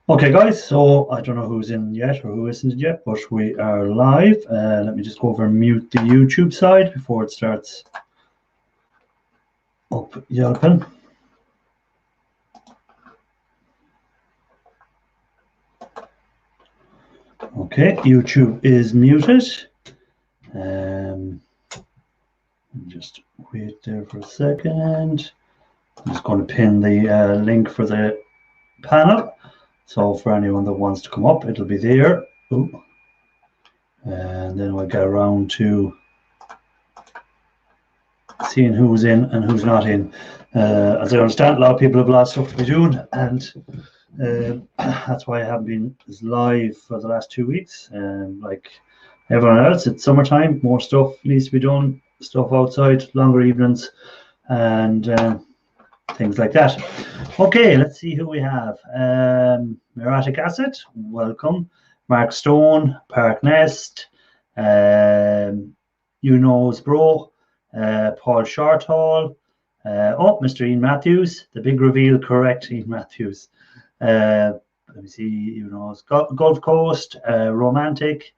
Okay, guys, so I don't know who's in yet or who isn't yet, but we are live. Let me just go over and mute the YouTube side before it starts up yelping. Okay, YouTube is muted. Just wait there for a second. I'm just going to pin the link for the panel. So for anyone that wants to come up, it'll be there. Ooh. And then we'll get around to seeing who's in and who's not in. As I understand, a lot of people have a lot of stuff to be doing, and that's why I haven't been as live for the last 2 weeks. Like everyone else, it's summertime, more stuff needs to be done, stuff outside, longer evenings, and things like that. Okay, let's see who we have. Miratic Acid, welcome. Mark Stone, Park Nest, You Knows Bro, Paul Shorthall, Mr. Ian Matthews, the big reveal, correct, Ian Matthews. Let me see, you know, Gulf Coast, Romantic.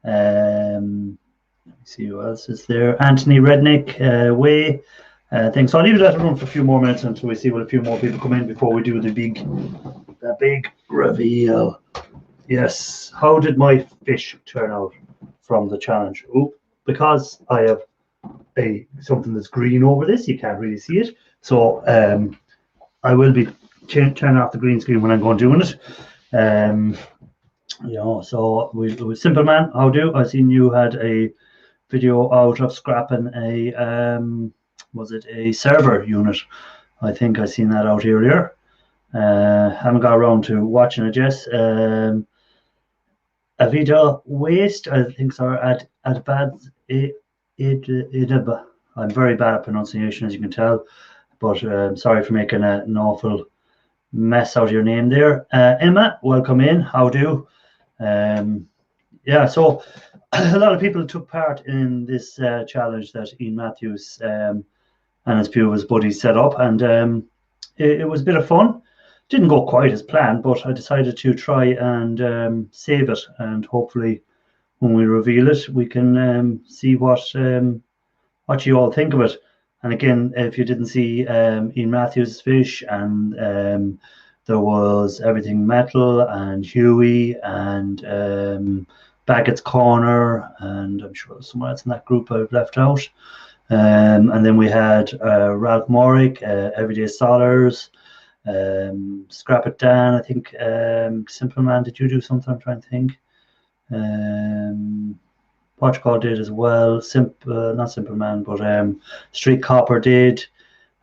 Let me see who else is there. Anthony Rednick, Way. Thanks. So I'll leave it at a room for a few more minutes until we see what a few more people come in before we do the big reveal. Yes. How did my fish turn out from the challenge? Oh, because I have something that's green over this, you can't really see it. So I will be turning off the green screen when I'm going doing it. You know, so with Simple Man, how do? I seen you had a video out of scrapping a was it a server unit? I think I seen that out earlier. Haven't got around to watching it yet. Avida Waste, I think, are at bad. I'm very bad at pronunciation, as you can tell, but sorry for making an awful mess out of your name there. Emma, welcome in. How do? Yeah, so a lot of people took part in this challenge that Ian Matthews and his few of his buddies set up, and it was a bit of fun. Didn't go quite as planned, but I decided to try and save it, and hopefully when we reveal it, we can see what you all think of it. And again, if you didn't see Ian Matthews' fish, and there was Everything Metal and Huey and Baggett's Corner, and I'm sure there's someone else in that group I've left out. And then we had Ralph Morrick, Everyday Solars, Scrap It Dan, I think. Simple Man, did you do something? I'm trying to think. Watchcall did as well. Not Simple Man, but Street Copper did.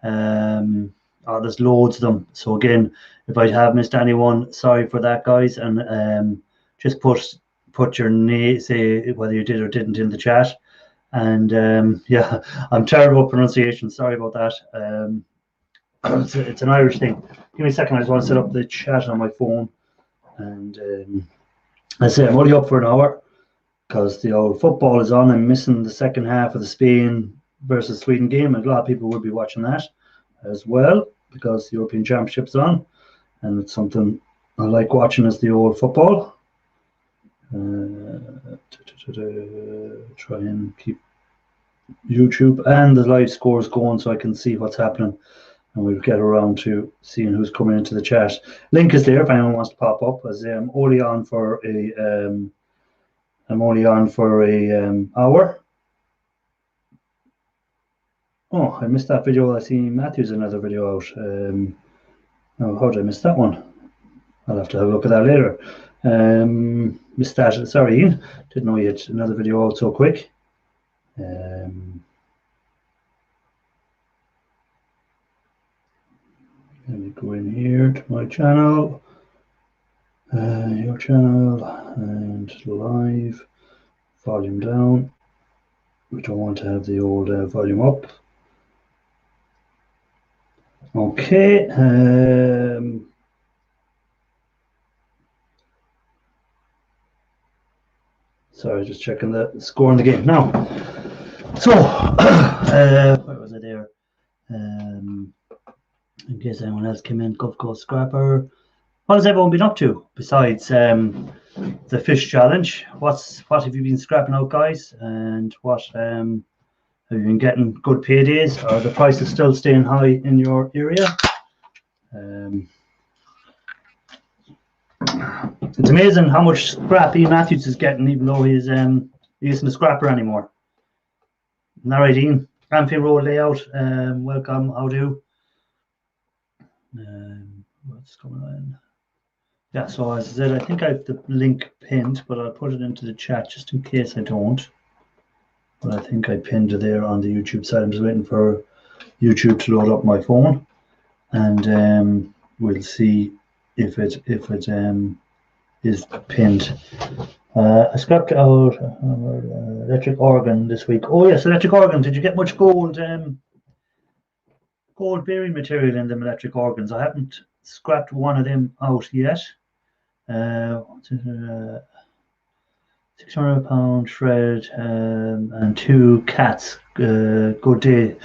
There's loads of them. So again, if I have missed anyone, sorry for that, guys. And just put your name, say whether you did or didn't in the chat. And yeah, I'm terrible at pronunciation. Sorry about that. It's an Irish thing. Give me a second. I just want to set up the chat on my phone. And I say I'm only up for an hour because the old football is on. I'm missing the second half of the Spain versus Sweden game, and a lot of people will be watching that as well because the European Championship's on, and it's something I like watching is the old football. Try and keep YouTube and the live scores going so I can see what's happening, and we'll get around to seeing who's coming into the chat. Link is there if anyone wants to pop up, as I'm only on for a hour. Oh, I missed that video. I see Matthew's another video out. Oh, how did I miss that one? I'll have to have a look at that later. Missed that. Sorry, Ian. Didn't know you had another video out so quick. Let me go in here to my channel, your channel, and live, volume down. We don't want to have the old volume up. Okay. Sorry, just checking the score in the game now. So, where was I there? In case anyone else came in, Gulf Coast Scrapper, What has everyone been up to besides the fish challenge? What have you been scrapping out, guys? And what have you been getting good paydays? Are the prices still staying high in your area? It's amazing how much scrap Ian Matthews is getting, even though he isn't a scrapper anymore. Isn't that right, Ian? Anfield Road layout. Welcome. How do? What's going on? Yeah, so as I said, I think I have the link pinned, but I'll put it into the chat just in case I don't. But I think I pinned it there on the YouTube side. I'm just waiting for YouTube to load up my phone, and we'll see if it is pinned. I scrapped out electric organ this week. Oh yes, electric organ. Did you get much gold bearing material in them electric organs? I haven't scrapped one of them out yet. 600-pound shred and 2 cats. Good day.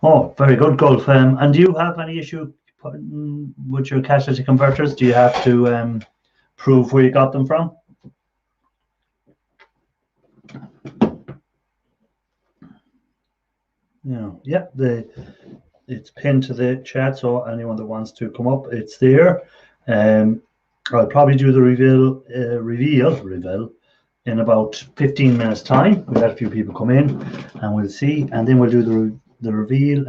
Oh, very good, Gulf. And do you have any issue with your catalytic converters? Do you have to prove where you got them from? Yeah, it's pinned to the chat, so anyone that wants to come up, it's there. I'll probably do the reveal in about 15 minutes time. We've had a few people come in and we'll see, and then we'll do the reveal.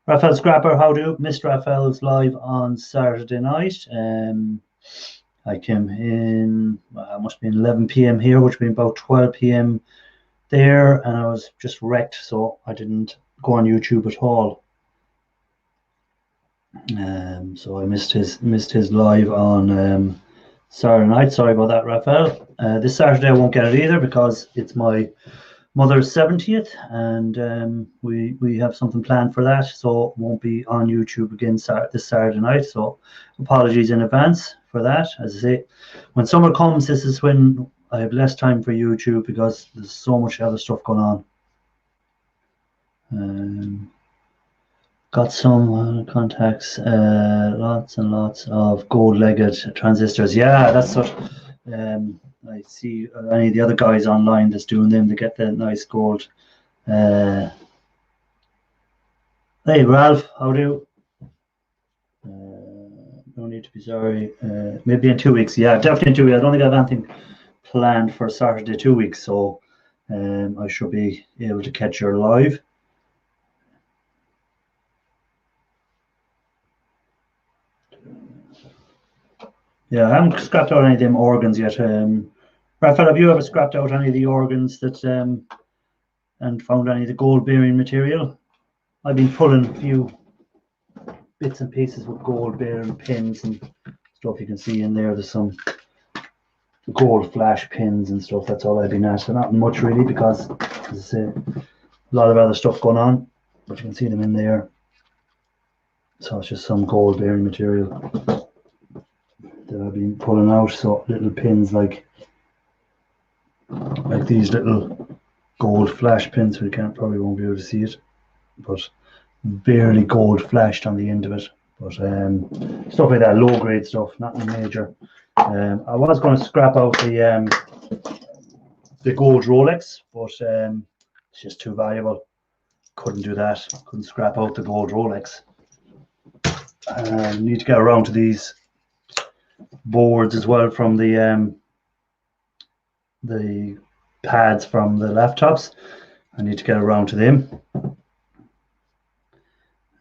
Raphael Scrapper, how do? Missed Raphael's live on Saturday night. I came in, it must have been 11 p.m. here, which would be about 12 p.m. there, and I was just wrecked, so I didn't go on YouTube at all. So I missed his live on Saturday night. Sorry about that, Raphael. This Saturday I won't get it either because it's my mother's 70th, and we have something planned for that, so it won't be on YouTube again this Saturday night. So apologies in advance for that. As I say, when summer comes, this is when I have less time for YouTube because there's so much other stuff going on. Got some contacts, lots and lots of gold-legged transistors. Yeah, that's what I see. Any of the other guys online that's doing them, they get the nice gold. Hey, Ralph, how do you? No need to be sorry. Maybe in 2 weeks. Yeah, definitely in 2 weeks. I don't think I have anything planned for Saturday 2 weeks, so I should be able to catch your live. Yeah, I haven't scrapped out any of them organs yet. Raphael, have you ever scrapped out any of the organs that and found any of the gold bearing material? I've been pulling a few bits and pieces with gold bearing pins and stuff. You can see in there there's some gold flash pins and stuff. That's all I've been at. So not much really, because as I say, a lot of other stuff going on, but you can see them in there. So it's just some gold bearing material that I've been pulling out. So little pins like these little gold flash pins. We probably won't be able to see it, but barely gold flashed on the end of it. But stuff like that, low grade stuff, nothing major. I was going to scrap out the gold Rolex, but it's just too valuable. Couldn't do that. Couldn't scrap out the gold Rolex. Need to get around to these boards as well from the pads from the laptops. I need to get around to them.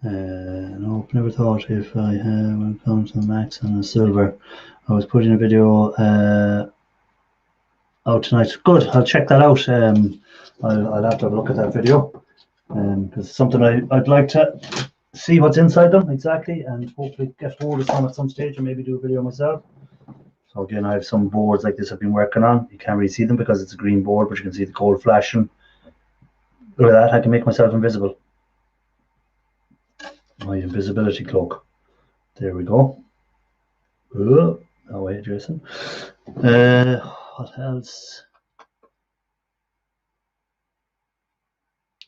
No, never thought if I had when it comes to the Max and the silver. I was putting a video out tonight. Good, I'll check that out. I'll have to have a look at that video because it's something I'd like to see what's inside them exactly, and hopefully get hold of some at some stage and maybe do a video myself. So again, I have some boards like this I've been working on. You can't really see them because it's a green board, but you can see the gold flashing. Look at that, I can make myself invisible. My invisibility cloak. There we go. Oh, no way, Jason. What else?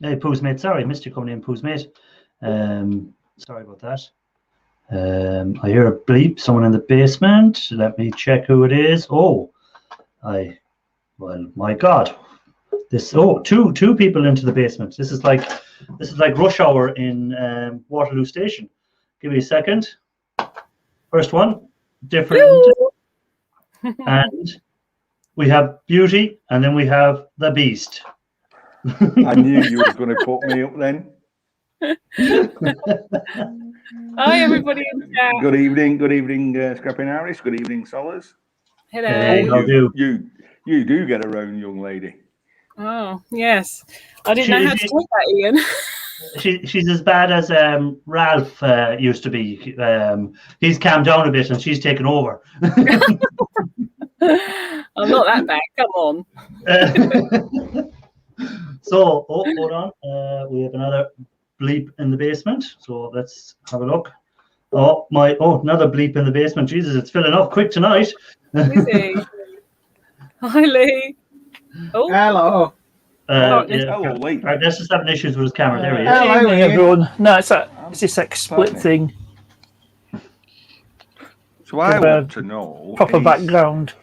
Hey, Pooh's mate. Sorry, missed you coming in, Pooh's mate. Sorry about that. I hear a bleep. Someone in the basement. Let me check who it is. Oh, well, my God. Two people into the basement. This is like rush hour in Waterloo Station. Give me a second. First one, different. And we have Beauty, and then we have the Beast. I knew you were going to put me up then. Hi, everybody in the chat. Good evening, Scrapping Harris. Good evening, Solars. Hello. You do get around, young lady. Oh, yes. I didn't know how to take that, Ian. She's as bad as Ralph used to be. He's calmed down a bit, and she's taken over. I'm not that bad. Come on. So, hold on. We have another bleep in the basement. So let's have a look. Another bleep in the basement. Jesus, it's filling up quick tonight. Hi, Lee. Oh, hello. Hello, Lee. Right, let's just having issues with his camera. There he is. Hello, everyone. No, it's this like split thing. So I want to know. Proper background.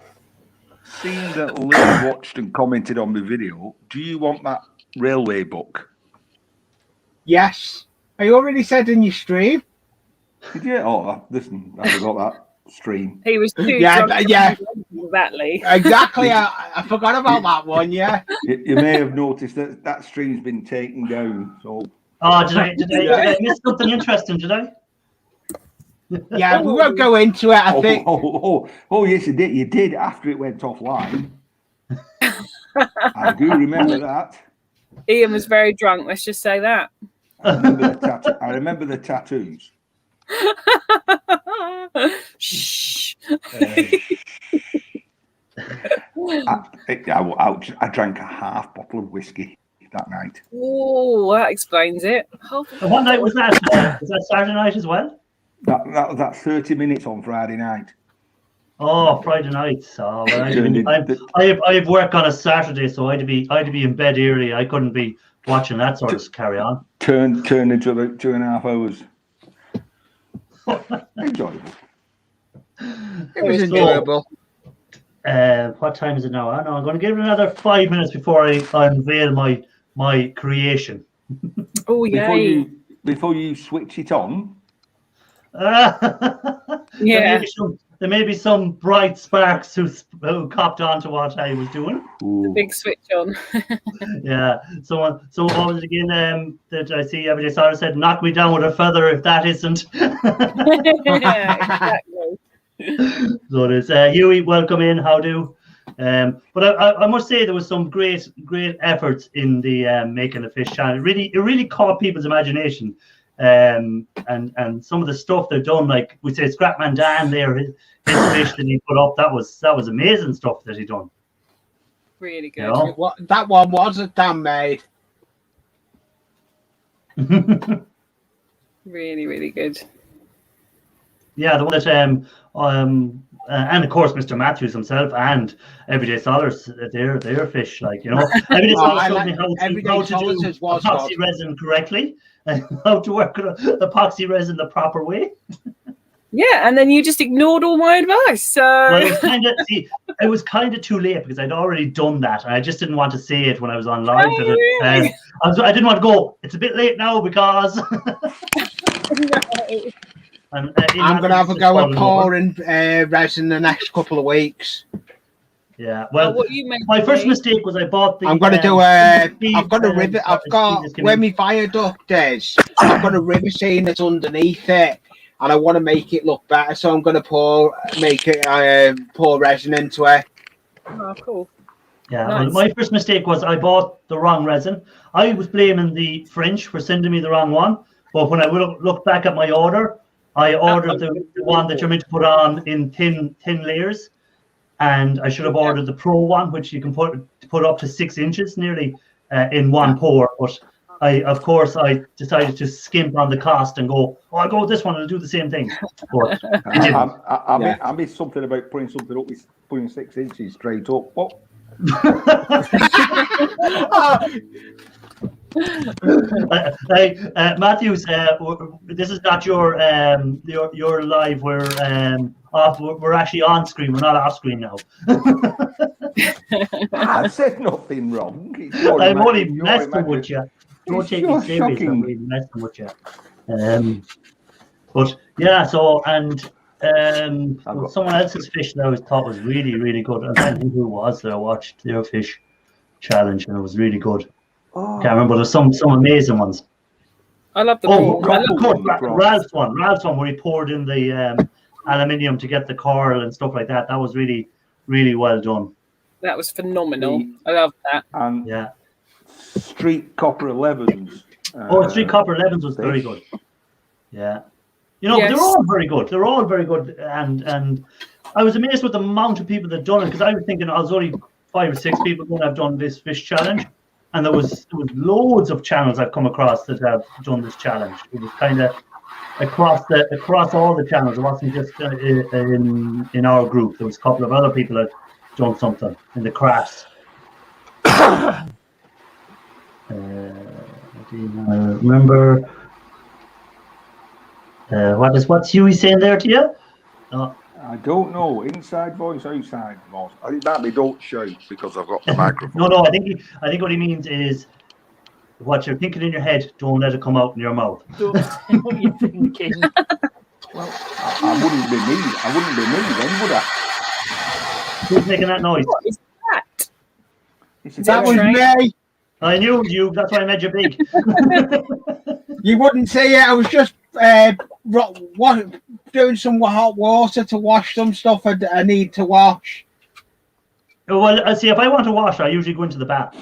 Seeing that Lee watched and commented on the video, do you want that railway book? Yes. I already said in your stream. Did you? Oh, listen, I forgot that stream. he was too Yeah, drunk yeah. that, Lee. Exactly. I forgot about that one, yeah. You may have noticed that stream's been taken down. So. Oh, did I miss something interesting? Did I? Yeah, we won't go into it, I think. Oh, yes, you did. You did after it went offline. I do remember that. Ian was very drunk, let's just say that. I remember the tattoos. Shh. I drank a half bottle of whiskey that night. Oh, that explains it. What night was that? Was that Saturday night as well? That was that 30 minutes on Friday night. Oh, Friday night. So I have work on a Saturday, so I'd be in bed early. I couldn't be watching that sort of carry on. Turn into about 2.5 hours. Enjoyable. It was enjoyable. What time is it now? I know I'm going to give it another 5 minutes before I unveil my creation. Oh yeah. Before you switch it on. Yeah. There may be some bright sparks who copped on to what I was doing. The big switch on. Yeah. So what was it again? That I see every day Sarah said, "Knock me down with a feather if that isn't." Yeah, exactly. So it is. Huey, welcome in. How do? But I must say there was some great efforts in the Making a Fish channel. It really caught people's imagination. And some of the stuff they've done, like we say, Scrapman Dan there, his fish that he put up, that was amazing stuff that he done. Really good. You know? That one wasn't Dan made. Really, really good. Yeah, the one that and of course Mr. Matthews himself and Everyday Solars, their fish, like, you know, Everyday Solars showed me how to do epoxy resin correctly and how to work epoxy resin the proper way. Yeah, and then you just ignored all my advice. So well, it was kind of too late because I'd already done that, and I just didn't want to say it when I was on live. Really? I didn't want to go. It's a bit late now because. No. I'm going to have a go at pouring resin the next couple of weeks. Yeah, well, what you my first mistake was I bought the. I'm going to do I've got a rivet. I've got where my viaduct is. I've got a river scene that's underneath it, and I want to make it look better. So I'm going to pour resin into it. Oh, cool. Yeah, nice. Well, my first mistake was I bought the wrong resin. I was blaming the French for sending me the wrong one, but when I looked back at my order, I ordered the one that you're meant to put on in thin layers, and I should have ordered the Pro one, which you can put up to 6 inches nearly in one pour. But I decided to skimp on the cost and go, I'll go with this one. It'll do the same thing. But I missed something about putting something up with putting 6 inches straight up. What? Matthews, this is not your live. We're actually on screen. We're not off screen now. I said nothing wrong. I'm only messing with you. Don't take me serious. I'm really messing with you. But yeah, so someone else's fish that I thought was really, really good. I don't know who it was that I watched their fish challenge, and it was really good. Can't remember. There's some amazing ones. I love the Ralph's one where he poured in the aluminium to get the coral and stuff like that. That was really, really well done. That was phenomenal. I love that. And Street Copper 11s. Street Copper 11s was very good. Yeah. You know, they're all very good. They're all very good. And I was amazed with the amount of people that done it, because I was thinking I was only 5 or 6 people going to have done this fish challenge. And there was loads of channels I've come across that have done this challenge. It was kind of across all the channels. It wasn't just in our group. There was a couple of other people that done something in the crafts. Remember what's Huey saying there to you? I don't know. Inside voice, outside voice. I think that they don't shout because I've got the microphone. No. I think what he means is what you're thinking in your head. Don't let it come out in your mouth. What are you thinking? Well, I wouldn't be me. I wouldn't be me then, would I? Who's making that noise? What is that? That was me. I knew it was you. That's why I made you big. You wouldn't see it. I was just doing some hot water to wash some stuff I need to wash. Well, see, if I want to wash, I usually go into the bath.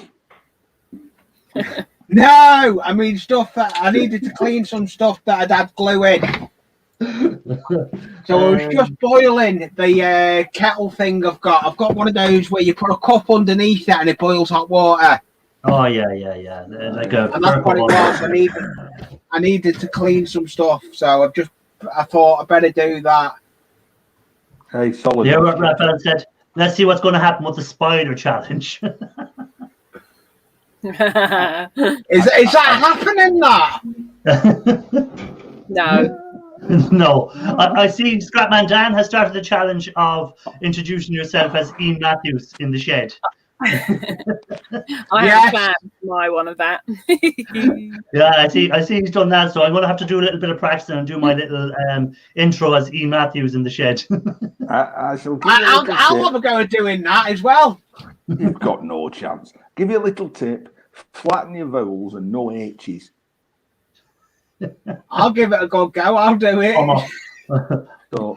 No, I mean stuff that I needed to clean some stuff that I'd had glue in. So I was just boiling the kettle thing I've got. I've got one of those where you put a cup underneath it and it boils hot water. Oh yeah. Like and that's what it was. I needed to clean some stuff, so I thought I better do that. Hey, solid. Yeah, Raphael said, let's see what's going to happen with the spider challenge. Is that happening? No. No. I see Scrapman Dan has started the challenge of introducing yourself as Ian Matthews in the shed. I have a plan for my one of that. Yeah, I see he's done that, so I'm going to have to do a little bit of practicing and do my little intro as Ian Matthews in the shed. I'll have a go at doing that as well. You've got no chance. Give you a little tip: flatten your vowels and no H's. I'll give it a good go. I'll do it. Come on.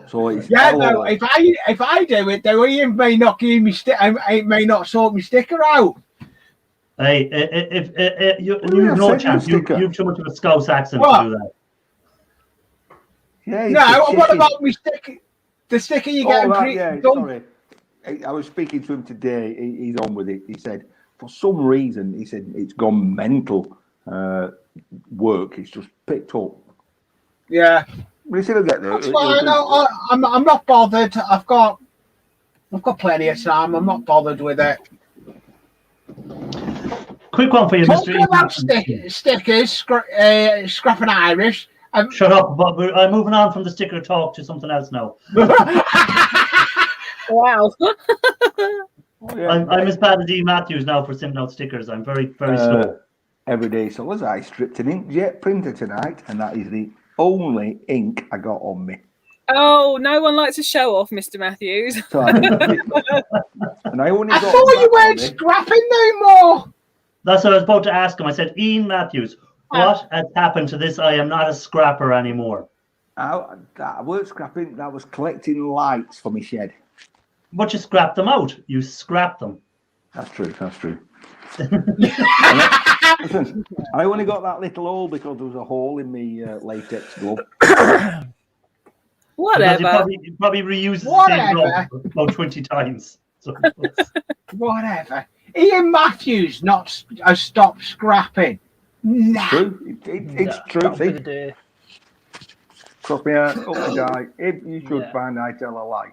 So it's if I do it, though, Ian may not give me it may not sort my sticker out. Hey, if you have no chance, you have too much of a Scouse accent to do that. Yeah. No, what about my sticker? The sticker you get done. Sorry. I was speaking to him today. He's on with it. He said, for some reason, he said it's gone mental. Work. It's just picked up. Yeah. But he still get there. That's fine. I'm not bothered. I've got plenty of time. I'm not bothered with it. Quick one for you, Talking Mr. about stickers, scrapping Irish. Shut up, but I'm moving on from the sticker talk to something else now. Wow. I'm as bad as E. Matthews now for sending out stickers. I'm very, very slow. Everyday Solars, I stripped an inkjet printer tonight, and that is the only ink I got on me. Oh, no one likes to show off, Mr. Matthews. So and I only I got thought you weren't scrapping no more. That's what I was about to ask him. I said, Ian Matthews, what has happened to this? I am not a scrapper anymore. I weren't scrapping. That was collecting lights for my shed. But you scrapped them out. You scrapped them. That's true. Listen, I only got that little hole because there was a hole in my latex glove. Whatever. You probably reused the same glove about 20 times. So. Whatever. Ian Matthews has stopped scrapping. Nah. True. It's true. Cross me out, up the die. If you should find I tell a lie.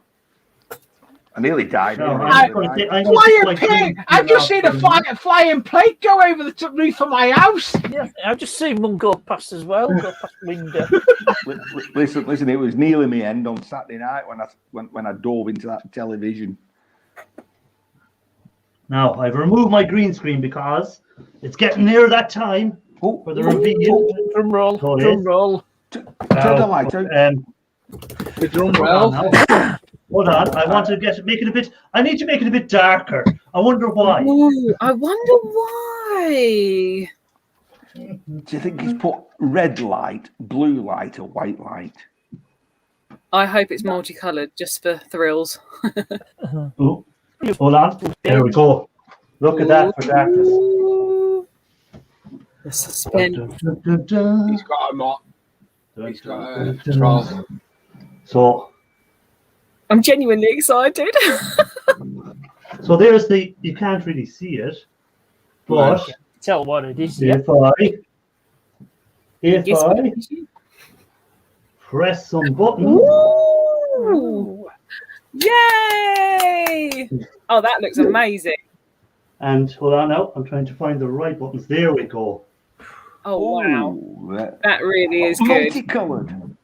I nearly died. No, Flying pig! I've just seen a flying plate go over the roof of my house. Yeah, I've just seen one go past as well, go past the window. Listen, it was nearly my end on Saturday night when I dove into that television. Now, I've removed my green screen because it's getting near that time for the reveal. Drum roll, drum roll. Turn the light out. The drum roll. Hold on, I want to make it a bit. I need to make it a bit darker. I wonder why. Ooh, I wonder why. Do you think he's put red light, blue light, or white light? I hope it's multicolored just for thrills. Ooh. Hold on. There we go. Look at that for darkness. Ooh. The suspense. He's got a mop. He's got a troll. So. I'm genuinely excited. So there's the. You can't really see it, but Tell what it is. if I press some buttons. Ooh. Yay! Oh, that looks amazing. And hold on now, I'm trying to find the right buttons. There we go. Oh wow, that really is good. Multicolored.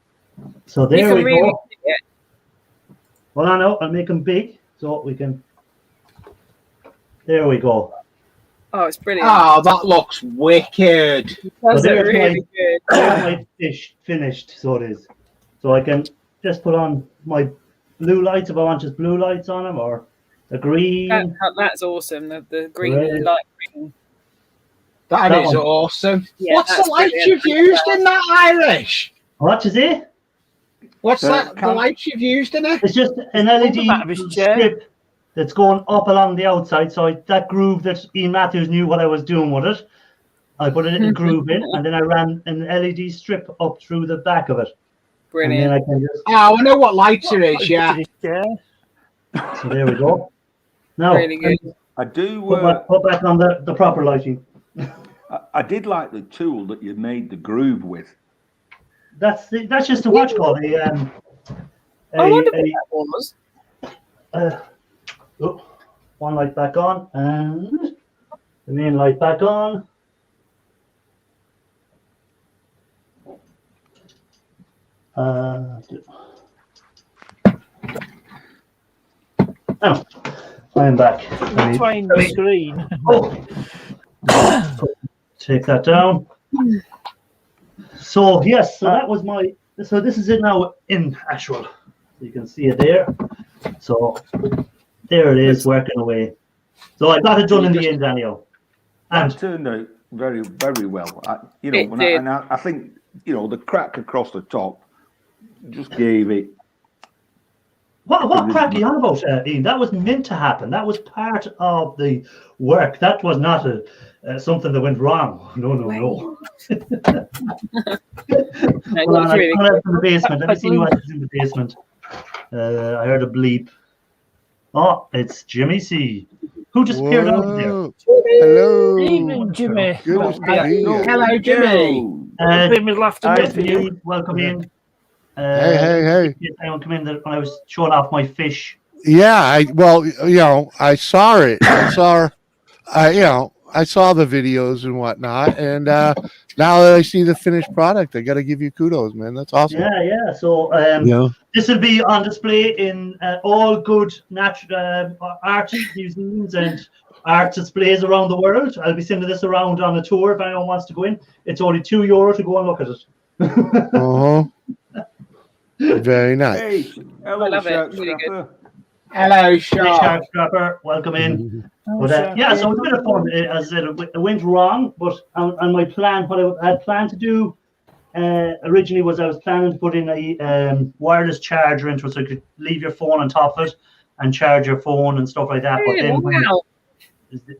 So there we really go. Hold on now, I'll make them big so we can. There we go. Oh, it's brilliant. Oh, that looks wicked. That's So there's really good. There's my fish finished, so it is. So I can just put on my blue lights if I want just blue lights on them, or the green. That's awesome. The green Red. light green. That is one. awesome. Yeah, What's that's the light brilliant. you've used in that, Irish? What is it? What's that? The lights you've used in it? It's just an LED back of his chair. strip that's going up along the outside. So that groove that Ian Matthews knew what I was doing with it, I put a little groove in, and then I ran an LED strip up through the back of it. Brilliant. And then I can just. Oh, I know what lights it is. Yeah. So there we go. Now Really good. I do. Put back on the proper lighting. I did like the tool that you made the groove with. That's just a watch called I wonder what that was. one light back on and the main light back on. Oh, I am back. Find the screen. Take that down. So yes, so that was my. So this is it now in actual. You can see it there. So there it is, working away. So I got it done in the end, Daniel. And it turned out very, very well. I think the crack across the top just gave it. What crack are you on about, Ian? That was meant to happen. That was part of the work. That was not something that went wrong. No. Hold on, I'm in the basement. Let me see what is in the basement. I heard a bleep. Oh, it's Jimmy C. Who just appeared out there? Hello. Evening, Jimmy. Hello, Jimmy. Welcome in. Hey. Anyone come in when I was showing off my fish? Yeah, I saw it. I saw the videos and whatnot, and now that I see the finished product, I got to give you kudos, man. That's awesome. Yeah. So this will be on display in all good natural art museums and art displays around the world. I'll be sending this around on a tour if anyone wants to go in. It's only €2 to go and look at it. Very nice. Hey, hello, I love it. Shark Really Scrapper. Hello, Shark. Shark Scrapper, welcome in. But so it was a bit of fun. As I said, it went wrong, but on my plan, what I had planned to do originally was I was planning to put in a wireless charger into it, so you could leave your phone on top of it and charge your phone and stuff like that.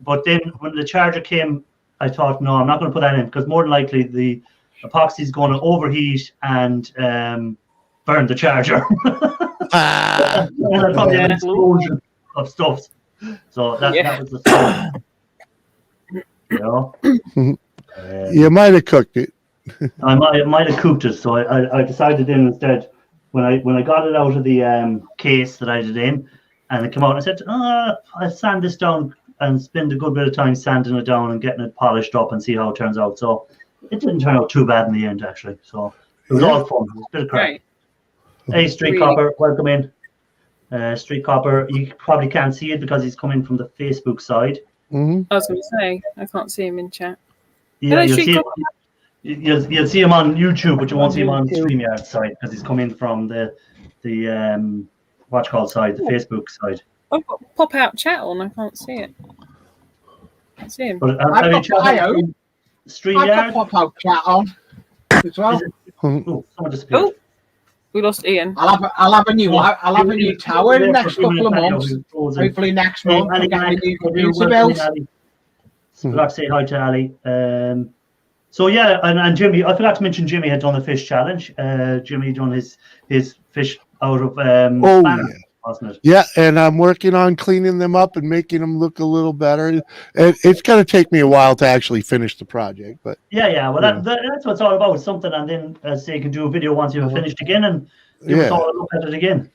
But then when the charger came, I thought, no, I'm not going to put that in, because more than likely the epoxy is going to overheat and burn the charger. And I probably have an explosion of stuff. So that was the story. You might have cooked it. I might have cooked it. So I decided then instead, when I got it out of the case that I did in, And I came out and I said, I'll sand this down and spend a good bit of time sanding it down and getting it polished up and see how it turns out. So it didn't turn out too bad in the end, actually. So it was all fun. It was a bit of crap. Right. Hey, Street Really? Copper, welcome in. Street Copper, you probably can't see it because he's coming from the Facebook side. I was going to say, I can't see him in chat. Yeah, Hello, you'll Street see, Copper. you'll see him on YouTube, but you won't see him on StreamYard side because he's coming from the what's called side, the Facebook side. I've got pop out chat on. I can't see it. Can't see him. But I've got bio. I've StreamYard. got pop-out chat on as well. Oh, someone disappeared. Oh, we lost Ian. I'll have a new tower in the next couple of months. Hopefully next month. Ali, I'll get the new welcome bills. in, Ali. Forgot to say hi to Ali. So yeah, and Jimmy, I forgot to mention Jimmy had done the fish challenge. Jimmy done his fish out of banana, wasn't it? Yeah, and I'm working on cleaning them up and making them look a little better. It's going to take me a while to actually finish the project, but Yeah. Well, that's what it's all about. Something, and then say you can do a video once you've finished again, and give us all a look at it again.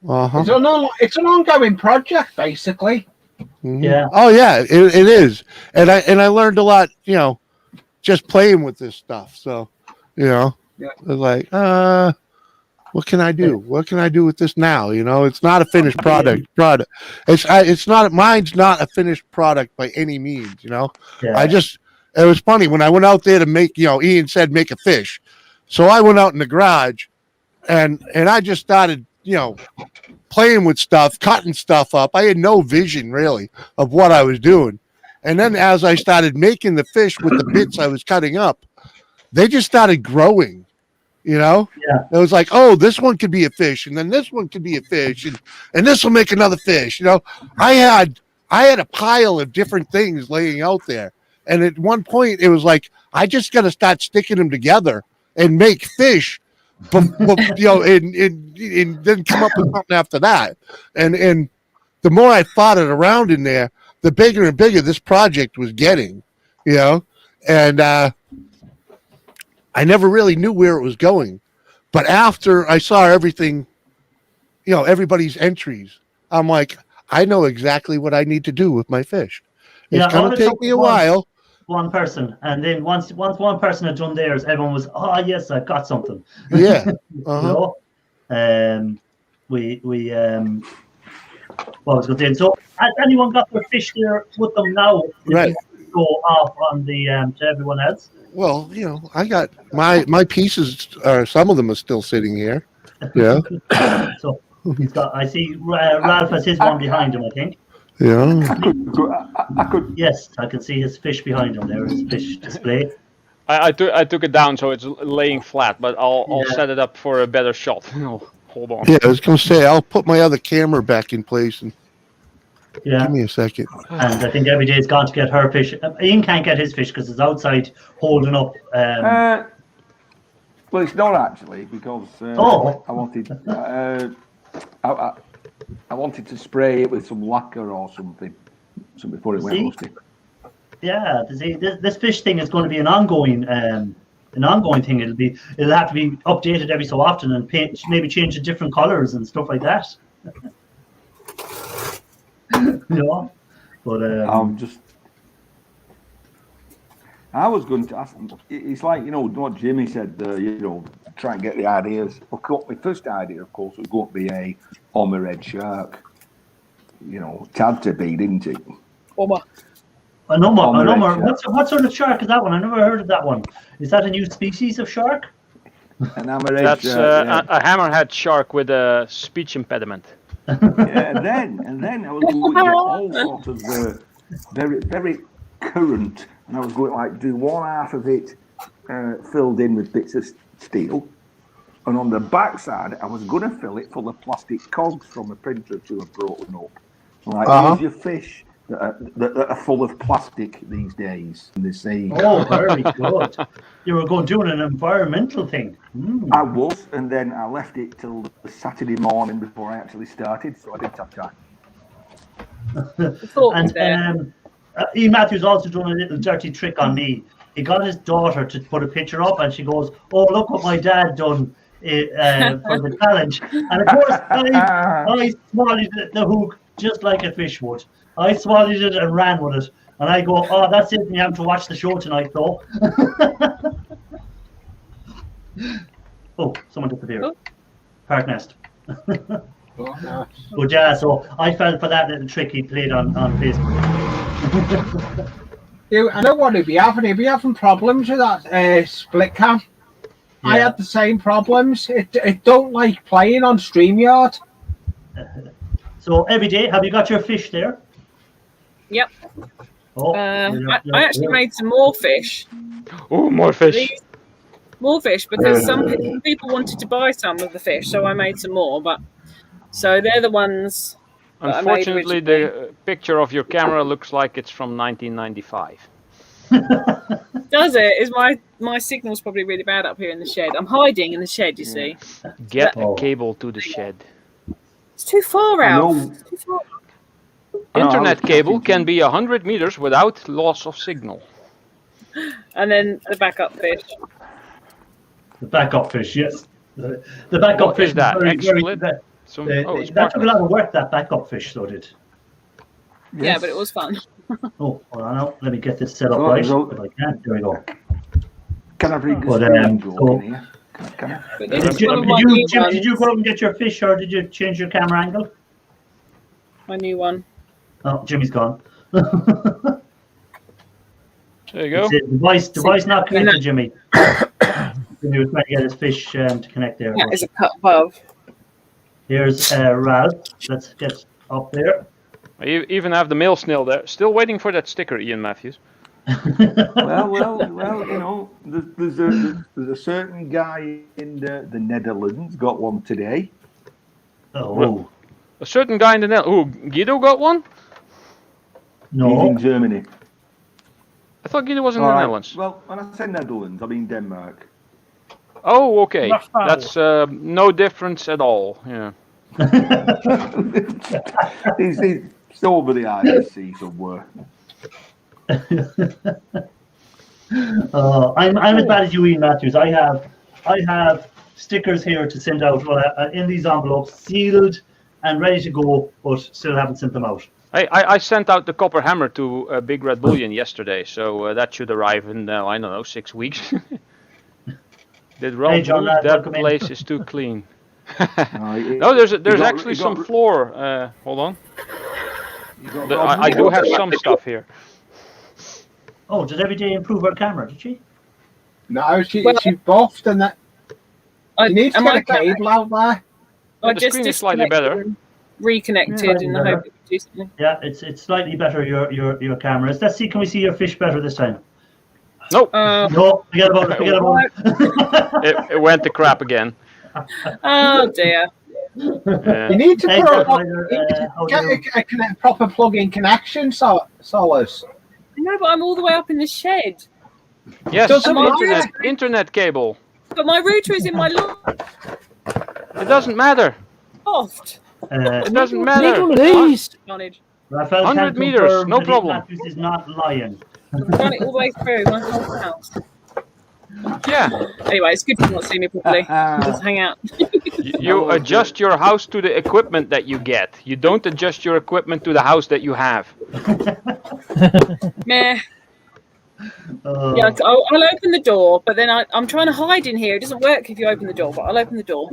It's an ongoing project, basically. Yeah. Oh yeah, it is, and I learned a lot, just playing with this stuff. So, I was like, what can I do? What can I do with this now? It's not a finished product. It's not. Mine's not a finished product by any means. Yeah. It was funny when I went out there to make. Ian said make a fish, so I went out in the garage, and I just started, playing with stuff, cutting stuff up. I had no vision really of what I was doing. And then as I started making the fish with the bits I was cutting up, they just started growing, Yeah. It was like, oh, this one could be a fish, and then this one could be a fish, and this will make another fish. I had a pile of different things laying out there. And at one point it was like, I just got to start sticking them together and make fish. And then come up with something after that. And the more I fought it around in there, the bigger and bigger this project was getting, and I never really knew where it was going. But after I saw everything, everybody's entries, I'm like, I know exactly what I need to do with my fish. It's going to take me a while. One person, and then once one person had done theirs, everyone was, oh yes, I got something. Yeah. What was going to say? So has anyone got their fish there with them now? Right. Go off on the to everyone else. Well, I got my pieces. Some of them are still sitting here. Yeah. So he's got. I see Ralph has his one behind him, I think. Yeah. I could. Yes, I can see his fish behind him there. His fish display. I took it down so it's laying flat, but I'll set it up for a better shot. Hold on. Yeah, I was going to say I'll put my other camera back in place and give me a second. And I think every day has gone to get her fish. Ian can't get his fish because it's outside holding up. Well, it's not actually because I wanted to spray it with some lacquer or something before it went rusty. Yeah, this fish thing is going to be an ongoing thing. It'll have to be updated every so often and maybe change to different colors and stuff like that. But I was going to ask. It's like what Jimmy said. Try and get the ideas. My first idea, of course, was going to be a hammerhead shark. It had to be, didn't it? A number. What sort of shark is that one? I never heard of that one. Is that a new species of shark? An hammerhead That's shark. a hammerhead shark with a speech impediment. And then I was going to get all sorts of very, very current, and I was going to do one half of it filled in with bits of steel, and on the back side I was going to fill it full of plastic cogs from a printer to have broken up. Here's your fish that are full of plastic these days in the sea. Oh, very good. You were doing an environmental thing. I was, and then I left it till the Saturday morning before I actually started, so I didn't have time. And Ian Matthews also done a little dirty trick on me. He got his daughter to put a picture up, and she goes, "Oh, look what my dad done for the challenge. And of course, I swallowed the hook just like a fish would. I swallowed it and ran with it. And I go, oh, that's it. We have to watch the show tonight, though. Oh, someone disappeared. Oh. Park Nest. But yeah, so I fell for that little trick he played on Facebook. I don't want to be having problems with that split cam. Yeah. I had the same problems. It don't like playing on StreamYard. So every day, have you got your fish there? Yep. Oh, I actually made some more fish. Oh, more fish. More fish, because some people wanted to buy some of the fish, so I made some more. But so they're the ones. Unfortunately, the picture of your camera looks like it's from 1995. Does it? Is my signal's probably really bad up here in the shed. I'm hiding in the shed, you see. Get a cable to the shed. It's too far out. It's too far. Internet cable can be 100 meters without loss of signal. And then the backup fish. The backup fish, yes. The backup fish is that? XSplit? That took a lot of work, that backup fish, though, did. Yes. Yeah, but it was fun. Oh, hold on now. Let me get this set up right. If I can. There we go. Can I bring this in here? Did you go out and get your fish, or did you change your camera angle? My new one. Oh, Jimmy's gone. There you go. Device not connected, Jimmy. Jimmy was trying to get his fish to connect there. Yeah, there's a cut above. Here's Ralph. Let's get up there. I even have the male snail there. Still waiting for that sticker, Ian Matthews. well, you know, there's a certain guy in the Netherlands got one today. Oh. Well, a certain guy in the Netherlands. Oh, Guido got one? No. He's in Germany. I thought Guido was in the Netherlands. Well, when I say Netherlands, I mean Denmark. Oh, okay. That's no difference at all. Yeah. he's over the ISC somewhere. I'm as bad as you, Ian Matthews. I have stickers here to send out in these envelopes, sealed and ready to go, but still haven't sent them out. I sent out the copper hammer to Big Red Bullion yesterday, so that should arrive in I don't know, 6 weeks. Did Ralph move? That place is too clean. No, there's actually some floor. Hold on. I do have some stuff here. Oh, did Everyday improve her camera? Did she? No, she buffed and that. You need to get a cable out there. The screen is slightly better. Reconnected in the hope it would do something. Yeah, it's slightly better. Your cameras. Let's see. Can we see your fish better this time? Nope. No, forget about it. It went to crap again. Oh dear. Yeah. You need to get a proper plug-in connection, Solus. No, but I'm all the way up in the shed. Yes, internet cable. But my router is in my loft. It doesn't matter. It doesn't matter. 100 meters, no problem. Matthews is not lying. I've done it all the way through my whole house. Yeah. Anyway, it's good to not see me properly. Just hang out. You adjust your house to the equipment that you get. You don't adjust your equipment to the house that you have. Meh. Yeah, I'll open the door, but then I'm trying to hide in here. It doesn't work if you open the door, but I'll open the door.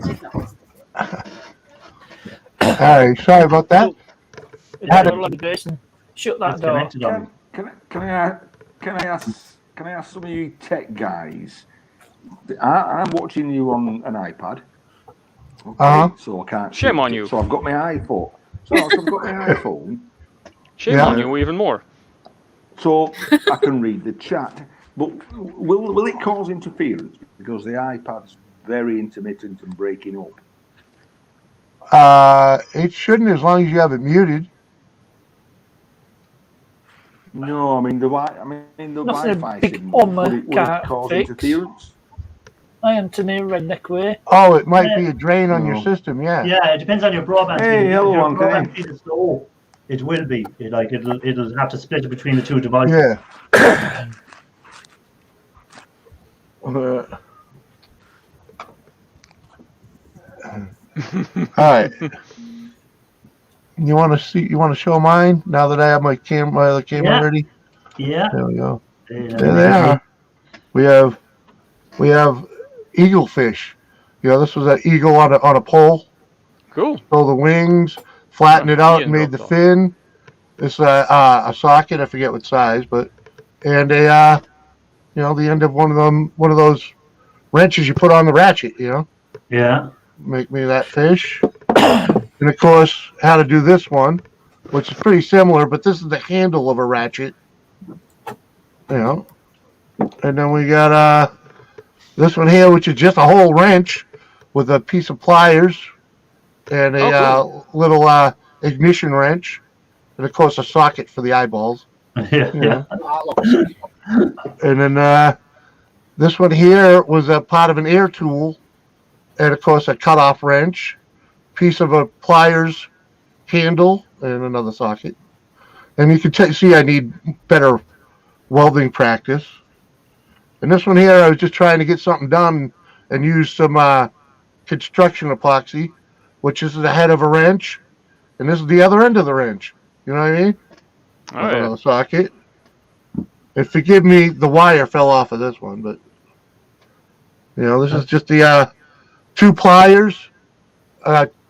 All right, sorry about that. Shut that door. Can I ask some of you tech guys? I'm watching you on an iPad. Okay, so I can't. Shame on you. So I've got my iPhone. Shame on you even more. So I can read the chat, but will it cause interference because the iPad's very intermittent and breaking up? It shouldn't, as long as you have it muted. No, I mean the Wi-Fi signal. Would it cause interference? I am to near Redneck Way. Oh, it might be a drain on your system. Yeah. Yeah, it depends on your broadband. Hey, hello, your broadband speed is slow. It will be it'll have to split it between the two devices. Yeah. right. You want to see? You want to show mine now that I have my other camera ready? Yeah. There we go. There they are. We have eagle fish. This was an eagle on a pole. Cool. So the wings, flattened it out, and made the fin. It's a socket. I forget what size, and the end of one of those wrenches you put on the ratchet. Yeah. Make me that fish. And of course, how to do this one, which is pretty similar, but this is the handle of a ratchet. And then we got this one here, which is just a whole wrench with a piece of pliers and a little ignition wrench, and of course a socket for the eyeballs. Yeah. And then this one here was a part of an air tool, and of course a cutoff wrench, piece of a pliers handle, and another socket. And you can see I need better welding practice. And this one here, I was just trying to get something done and use some construction epoxy, which is the head of a wrench, and this is the other end of the wrench. You know what I mean? Oh, yeah. Socket. And forgive me, the wire fell off of this one, but this is just the two pliers,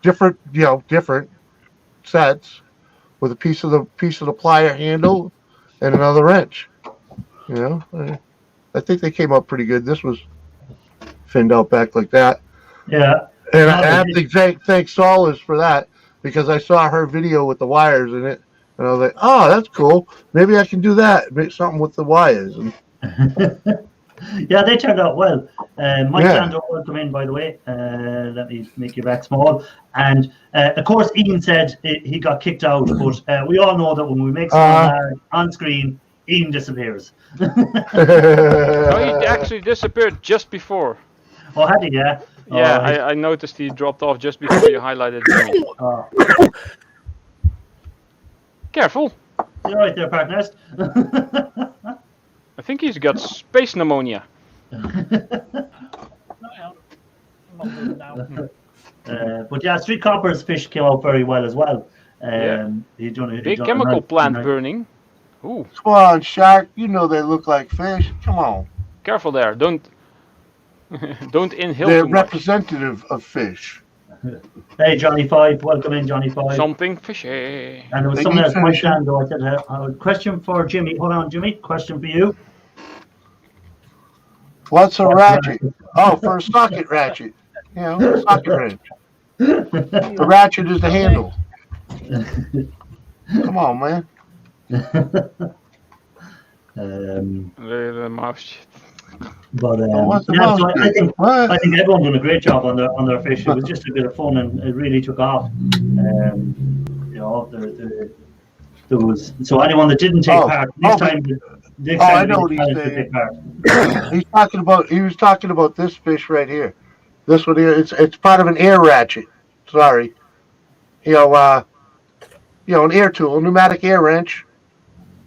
different sets with a piece of the plier handle and another wrench. I think they came up pretty good. This was finned out back like that. Yeah. And I have to thank Solace for that, because I saw her video with the wires in it, and I was like, oh, that's cool. Maybe I can do that. Make something with the wires. Yeah, they turned out well. Mike Landau will come in, by the way. Let me make you back small. And of course, Ian said he got kicked out, but we all know that when we make someone on screen, Ian disappears. No, he actually disappeared just before. Oh, had he? Yeah. Yeah, I noticed he dropped off just before you highlighted Jimmy. Careful. You're right there, partners. I think he's got space pneumonia. But yeah, Street Copper's fish came out very well as well. Big chemical plant burning. Ooh. Come on, shark. You know they look like fish. Come on. Careful there. Don't inhale. They're representative of fish. Hey, Johnny Five. Welcome in, Johnny Five. Something fishy. And there was someone else, Mike Landau. I said, a question for Jimmy. Hold on, Jimmy. Question for you. What's a ratchet? Oh, for a socket ratchet. Socket wrench. The ratchet is the handle. Come on, man. The mouse shit. But I think everyone's done a great job on their fish. It was just a bit of fun, and it really took off. There was so anyone that didn't take part next time. I know what he's saying. He was talking about this fish right here. This one here, it's part of an air ratchet. Sorry, an air tool, a pneumatic air wrench.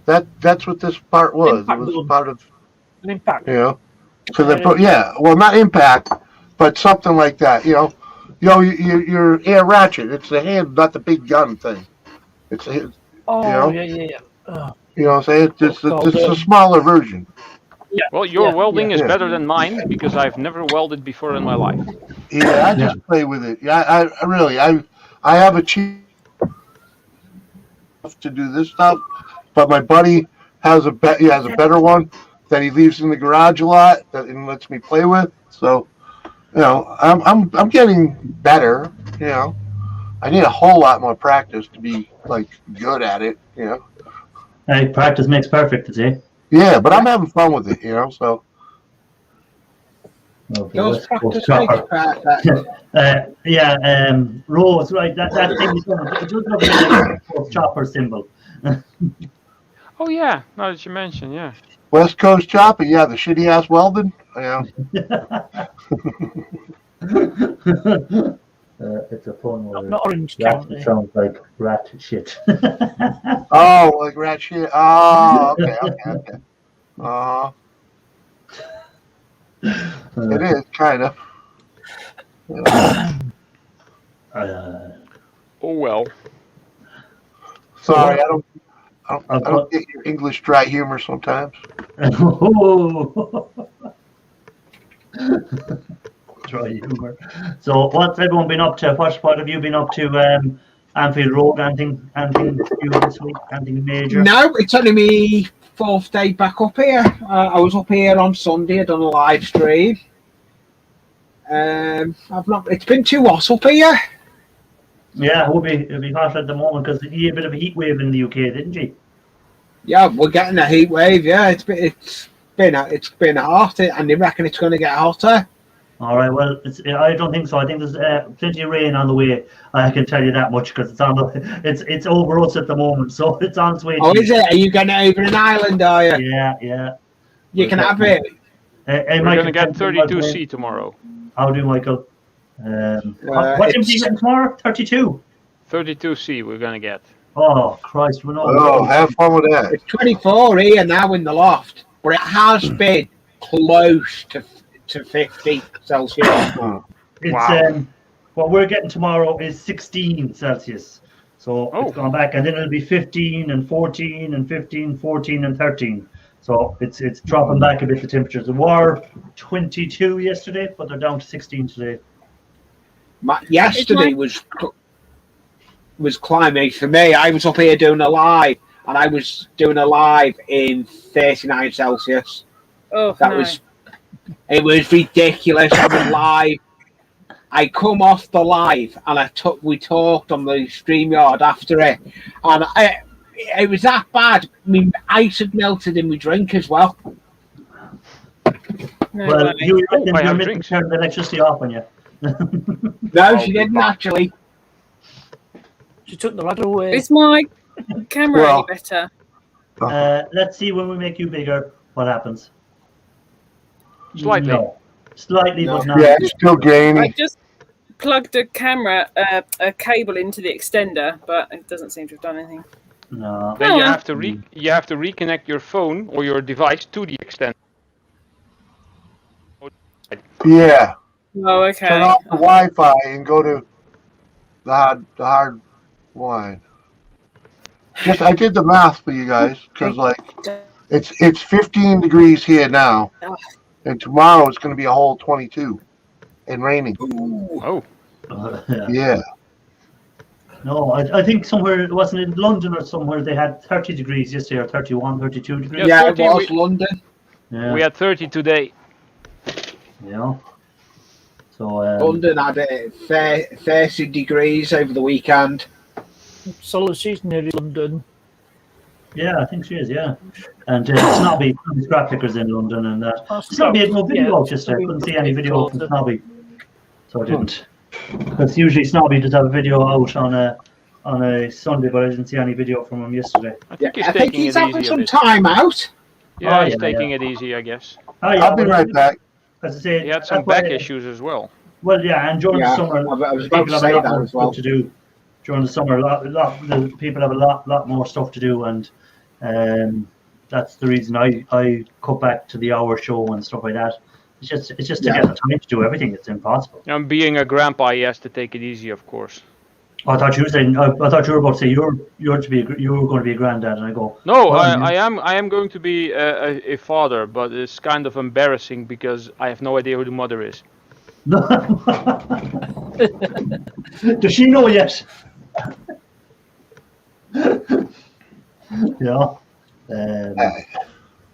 That's what this part was. Impact. It was part of an impact. So they put well, not impact, but something like that. Your air ratchet. It's the hand, not the big gun thing. It's yeah. You know what I'm saying? It's a smaller version. Yeah. Well, your welding is better than mine, because I've never welded before in my life. Yeah, I just play with it. Yeah, I have a cheap to do this stuff, but my buddy has a better one that he leaves in the garage a lot that he lets me play with. So, I'm getting better. I need a whole lot more practice to be good at it. Hey, practice makes perfect, today. Yeah, but I'm having fun with it. So. Okay, Rose, right? That thing is going to look like a chopper symbol. Oh yeah, now that you mention, yeah. West Coast chopper, yeah, the shitty ass welding. Yeah. It's a fun word. Not Orange County. It sounds like rat shit. Oh, like rat shit. Oh, okay. It is kind of. Oh well. Sorry, I don't get your English dry humor sometimes. Dry humor. So, what's everyone been up to? What have you been up to? Anfield Road, anything new this week? Anything major? No, it's only me 4th day back up here. I was up here on Sunday. I done a live stream. I've not. It's been too hot up here. Yeah, it'll be hot at the moment because you had a bit of a heat wave in the UK, didn't you? Yeah, we're getting a heat wave. Yeah, it's been hot, and they reckon it's going to get hotter. All right. Well, I don't think so. I think there's plenty of rain on the way. I can tell you that much because it's over us at the moment, so it's on its way. Oh, is it? Are you going over an island? Are you? Yeah. You can have it. We're going to get 32C tomorrow. How do, Michael? What temperature are you getting tomorrow? 32. 32C we're going to get. Oh Christ! We're not. Oh, have fun with that. It's 24 here now in the loft, but it has been close to 50 Celsius. It's what we're getting tomorrow is 16 Celsius. So it's gone back, and then it'll be 15 and 14 and 15, 14 and 13. So it's dropping back a bit. The temperatures were 22 yesterday, but they're down to 16 today. Yesterday was climbing for me. I was up here doing a live, and I was doing a live in 39 Celsius. Oh, it was ridiculous. I was live. I come off the live, and we talked on the StreamYard after it, and it was that bad. I mean, ice had melted in my drink as well. Well, you meant to turn the electricity off on you. No, she didn't actually. She took the ladder away. Is my camera any better? Let's see when we make you bigger. What happens? Slightly. No. Slightly, but not. Yeah, it's still grainy. I just plugged a camera, a cable into the extender, but it doesn't seem to have done anything. No. Then you have to reconnect your phone or your device to the extender. Yeah. Oh, okay. Turn off the Wi-Fi and go to the hard line. I did the math for you guys because it's 15 degrees here now, and tomorrow it's going to be a whole 22 and raining. Oh. Yeah. No, I think somewhere, it wasn't in London or somewhere, they had 30 degrees yesterday, or 31, 32 degrees. Yeah, it was London. Yeah. We had 30 today. Yeah. So London had 30 degrees over the weekend. Solar she's near London. Yeah, I think she is, yeah. And Snobby, his graphics in London, and that. Snobby had no video out yesterday. I couldn't see any video from Snobby. So I didn't. Because usually Snobby does have a video out on a Sunday, but I didn't see any video from him yesterday. I think he's having some time out. Yeah, he's taking it easy, I guess. I'll be right back. As I say, he had some back issues as well. Well, yeah, and during the summer, I was about to say that as well. To do during the summer, the people have a lot more stuff to do, and that's the reason I cut back to the hour show and stuff like that. It's just to get the time to do everything. It's impossible. And being a grandpa, he has to take it easy, of course. I thought you were saying. I thought you were about to say you were going to be a granddad, and I go. No, I am going to be a father, but it's kind of embarrassing because I have no idea who the mother is. Does she know yet? Yeah.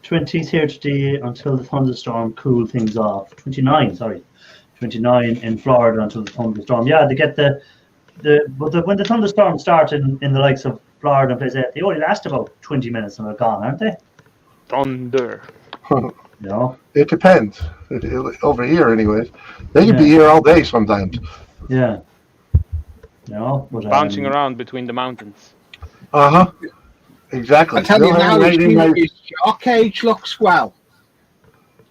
20s here today until the thunderstorm cool things off. 29 in Florida until the thunderstorm. Yeah, they get when the thunderstorms start in the likes of Florida and places, they only last about 20 minutes and they're gone, aren't they? Thunder. Yeah. It depends. Over here, anyways, they can be here all day sometimes. Yeah. Yeah. But, bouncing around between the mountains. Exactly. I tell you now, his shark cage looks well.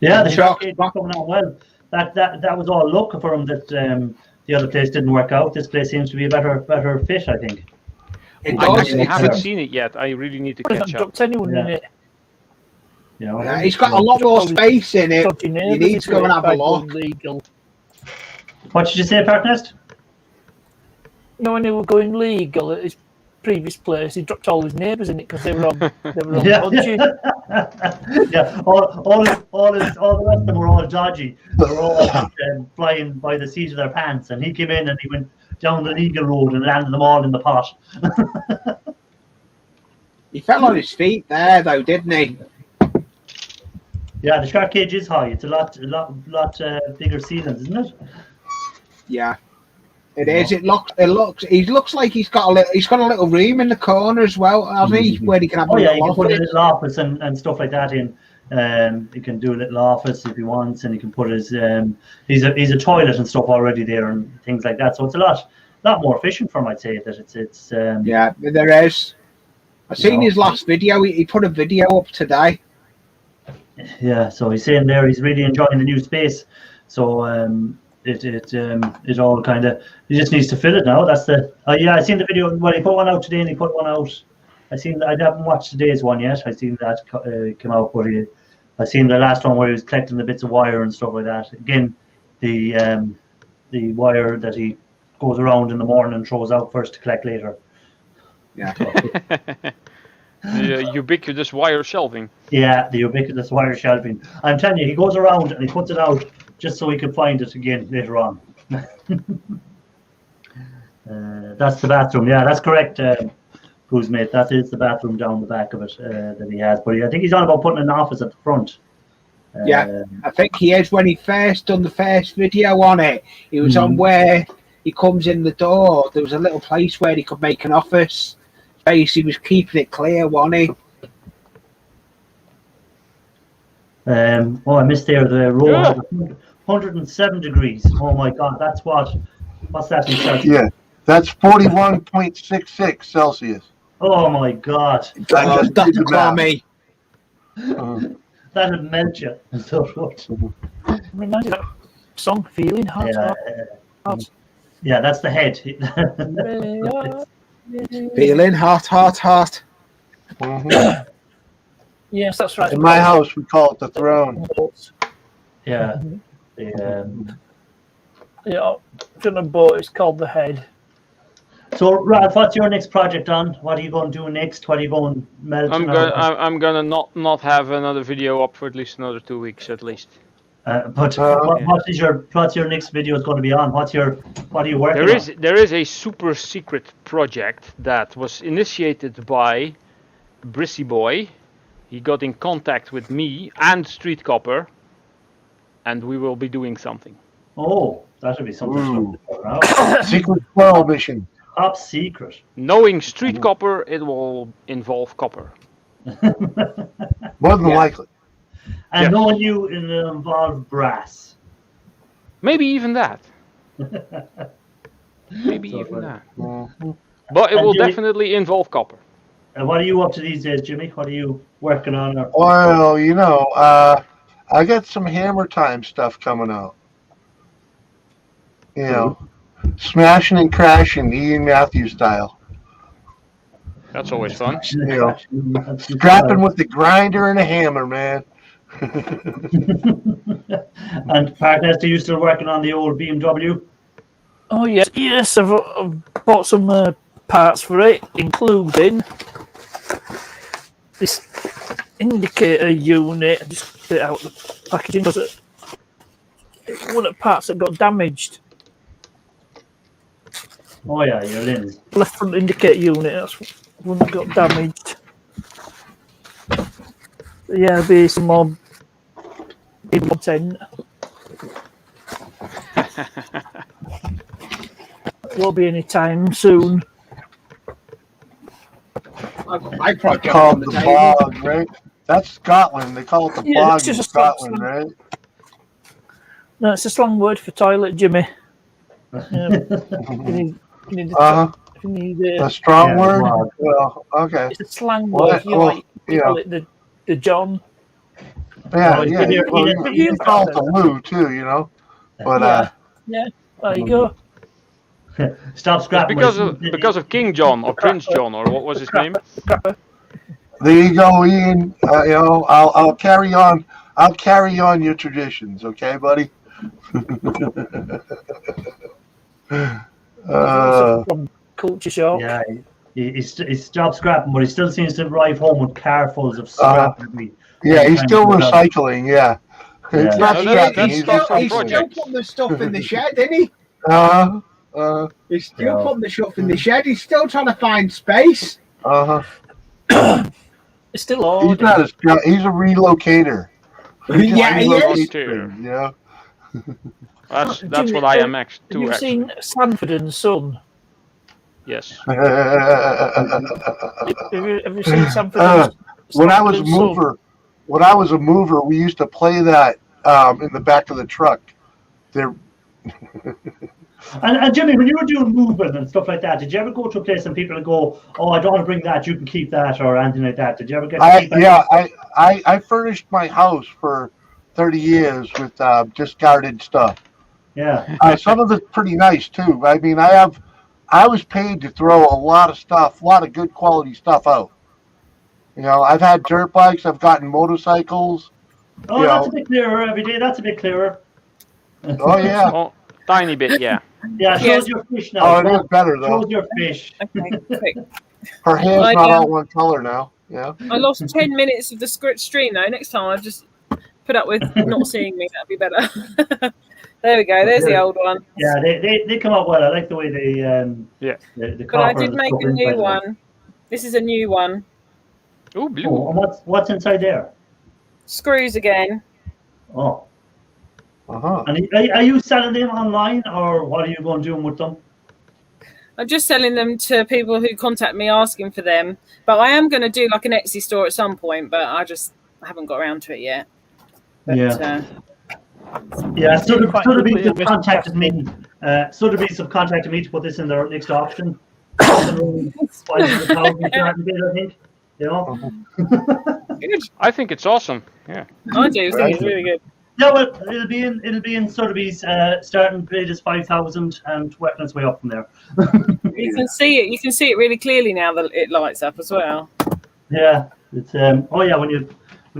Yeah, the shark cage is coming out well. That was all luck for him that the other place didn't work out. This place seems to be a better fit, I think. I haven't seen it yet. I really need to catch up. Anyone in it. Yeah, he's got a lot more space in it. You need to go and have a look. What did you say, Parknest? You know, when he was going legal at his previous place, he dropped all his neighbours in it because they were on Yeah. dodgy. Yeah, all the rest of them were all dodgy. They were all flying by the seat of their pants, and he came in and he went down the legal road and landed them all in the pot. He fell on his feet there, though, didn't he? Yeah, the shark cage is high. It's a lot bigger ceilings, isn't it? Yeah, it is. It looks. He looks like he's got a little room in the corner as well, hasn't he? Where he can have. Oh yeah, you can put a little office and stuff like that in. He can do a little office if he wants, and he can put his he's a toilet and stuff already there and things like that. So it's a lot more efficient for him, I'd say. That it's yeah, there is. I seen his last video. He put a video up today. Yeah, so he's saying there he's really enjoying the new space. So it all kind of, he just needs to fill it now. That's the yeah, I seen the video. Well, he put one out today and he put one out. I haven't watched today's one yet. I seen that come out, but I seen the last one where he was collecting the bits of wire and stuff like that. Again, the wire that he goes around in the morning and throws out first to collect later. Yeah. The ubiquitous wire shelving. Yeah, the ubiquitous wire shelving. I'm telling you, he goes around and he puts it out just so he can find it again later on. That's the bathroom. Yeah, that's correct, Who's mate. That is the bathroom down the back of it that he has. But I think he's on about putting an office at the front. Yeah, I think he is. When he first done the first video on it, he was on where he comes in the door. There was a little place where he could make an office space. He was keeping it clear, wasn't he? Oh, I missed there. The roll had 107 degrees. Oh my God, that's what's that in Celsius? Yeah, that's 41.66 Celsius. Oh my God. Dr. Tommy. That'd melt you. Reminds me of that song, Feeling Hot. Hot. Yeah, that's the head. Feeling hot, hot, hot. Yes, that's right. In my house, we call it the throne. Yeah. Yeah, on a boat, it's called the head. So, Ralph, what's your next project on? What are you going to do next? What are you going to melt? I'm gonna not have another video up for at least another 2 weeks at least. What's your next video is going to be on? What are you working on? There is a super secret project that was initiated by Brissy Boy. He got in contact with me and Street Copper, and we will be doing something. Oh, that'll be something. Secret 12 mission. Top secret. Knowing Street Copper, it will involve copper. More than likely. And knowing you, it'll involve brass. Maybe even that. Maybe even that. But it will definitely involve copper. And what are you up to these days, Jimmy? What are you working on? Well, I got some Hammer Time stuff coming out. Smashing and crashing, Ian Matthews style. That's always fun. Scrapping with the grinder and a hammer, man. And Parknest, are you still working on the old BMW? Oh yes, I've bought some parts for it, including this indicator unit. I just put it out the packaging because one of the parts that got damaged. Oh yeah, your lens. Left front indicator unit. That's one that got damaged. Yeah, there'll be some more content. Won't be any time soon. I project called the bog, right? That's Scotland. They call it the bog in Scotland, right? No, it's a slang word for toilet, Jimmy. You need a strong word. Well, okay. It's a slang word. You call it the John. Yeah, you can call it the loo too, But yeah, there you go. Stop scrapping. Because of King John or Prince John or what was his name? There you go, Ian. I'll carry on. I'll carry on your traditions, okay, buddy? From Culture Shock. Yeah, he stopped scrapping, but he still seems to arrive home with carfuls of scrap. Yeah, he's still recycling. Yeah. It's not scrapping. He's stuff still from projects. putting the stuff in the shed, isn't he? He's still putting the stuff in the shed. He's still trying to find space. It's still on. He's not he's a relocator. Yeah, he is. Yeah. That's Jimmy, what I am too. You've seen Sanford and Son? Yes. Have you seen Sanford and When I was a mover, we used to play that in the back of the truck. There. And Jimmy, when you were doing moving and stuff like that, did you ever go to a place and people would go, "Oh, I don't want to bring that. You can keep that," or anything like that? Did you ever get? I furnished my house for 30 years with discarded stuff. Yeah. Some of it's pretty nice too. I mean, I was paid to throw a lot of stuff, a lot of good quality stuff out. You know, I've had dirt bikes, I've gotten motorcycles. Oh, that's a bit clearer every day. That's a bit clearer. Oh yeah. Oh, tiny bit, yeah. Yeah, shows your fish now. Oh, it is better though. Shows your fish. Okay, quick. Her hair's not all one color now. Yeah. I lost 10 minutes of the stream though. Next time I'll just put up with not seeing me. That'd be better. There we go. There's the old one. Yeah, they come out well. I like the way they The but I did make a new one. This is a new one. Oh, blue. Oh, and what's inside there? Screws again. Oh. And are you selling them online, or what are you going doing with them? I'm just selling them to people who contact me asking for them. But I am going to do like an Etsy store at some point, but I haven't got around to it yet. But, Sotheby's have contacted me. Sotheby's have contacted me to put this in their next auction. $500,000, I think. You know. Good. I think it's awesome. Yeah. I do. I think it's really good. Yeah, well, it'll be in Sotheby's. Starting bid is 5,000 and working its way up from there. You can see it. You can see it really clearly now that it lights up as well. Yeah, it's when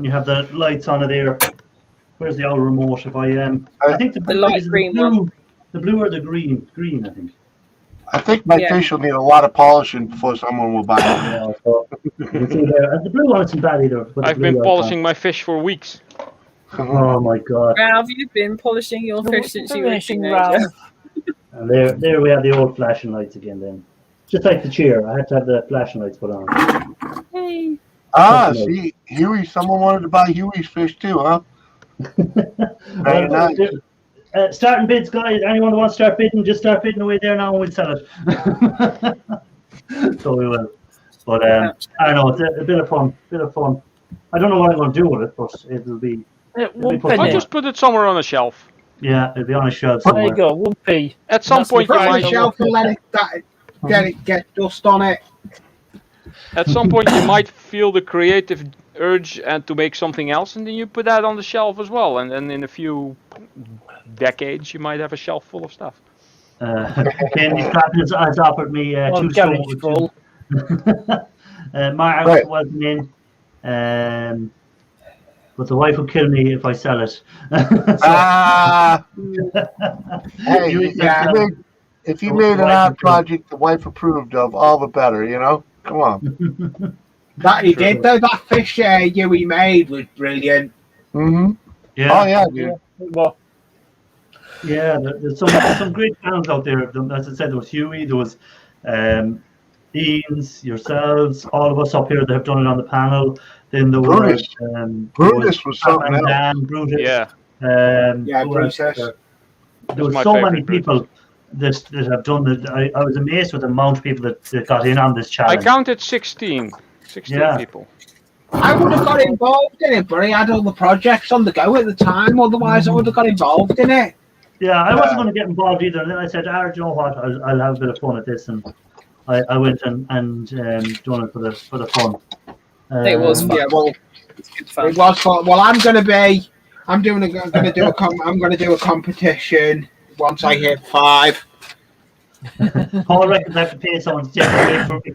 you have the lights on it there. Where's the old remote? If I think the light green one. The blue or the green? Green, I think. I think my fish will need a lot of polishing before someone will buy it. Yeah, so, the blue one isn't bad either. I've been polishing my fish for weeks. Oh my God! Ralph, you've been polishing your fish since you were a teenager. And there we have the old flashing lights again. Then, just like the chair, I had to have the flashing lights put on. Hey. See, Huey. Someone wanted to buy Huey's fish too, huh? Very nice. Starting bids, guys. Anyone who wants to start bidding, just start bidding away there now and we'll sell it. So we will. But I don't know, it's a bit of fun. I don't know what I'm going to do with it, but it'll be. I'll just put it somewhere on a shelf. Yeah, it'll be on a shelf somewhere. There you go, 1p. At some point, you Put it on might the shelf and let it get dust on it. At some point, you might feel the creative urge and to make something else, and then you put that on the shelf as well. And then in a few decades, you might have a shelf full of stuff. Candy Stratton has offered me 2 garage full. My house wasn't in, but the wife will kill me if I sell it. Hey, if you made an art project the wife approved of, all the better, you know? Come on. That he did though. That fish Huey made was brilliant. Mm-hmm. Yeah. Oh yeah, dude. Well, yeah, there's some great fans out there. As I said, there was Huey, there was Ian's, yourselves, all of us up here that have done it on the panel. Then there Brutus. Brutus was something else. Dan, Brutus. Yeah. Brutus. There was so many people that have done it. I was amazed with the amount of people that got in on this challenge. I counted 16 people. I would have got involved in it, but he had all the projects on the go at the time. Otherwise, I would have got involved in it. Yeah, I wasn't going to get involved either. And then I said, do you know what? I'll have a bit of fun at this. And I went and done it for the fun. It was fun. Yeah, well, it was fun. Well, I'm going to do a competition once I hit 5. Paul reckons I have to pay someone to take it away from me.